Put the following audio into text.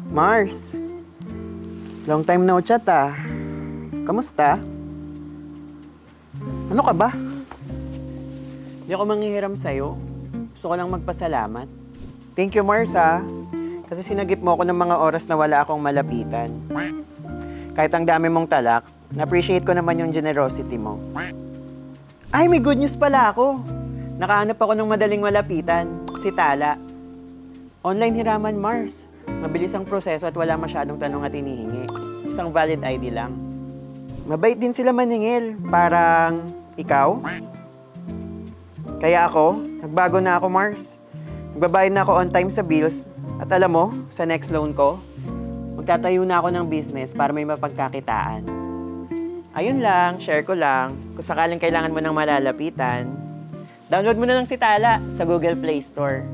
Mars, long time no chat ah. Kamusta? Ano ka ba? Hindi ako manghihiram sa'yo. Gusto ko lang magpasalamat. Thank you, Mars ah. Kasi sinagip mo ako ng mga oras na wala akong malapitan. Kahit ang dami mong talak, na-appreciate ko naman yung generosity mo. Ay, may good news pala ako. Nakahanap ako ng madaling malapitan. Si Tala. Online hiraman, Mars. Mabilis ang proseso at wala masyadong tanong at hinihingi. Isang valid ID lang. Mabait din sila maningil. Parang ikaw. Kaya ako, nagbago na ako, Mars. Nagbabayad na ako on time sa bills. At alam mo, sa next loan ko, magtatayo na ako ng business para may mapagkakitaan. Ayun lang, share ko lang. Kung sakaling kailangan mo ng malalapitan, download mo na lang si Tala sa Google Play Store.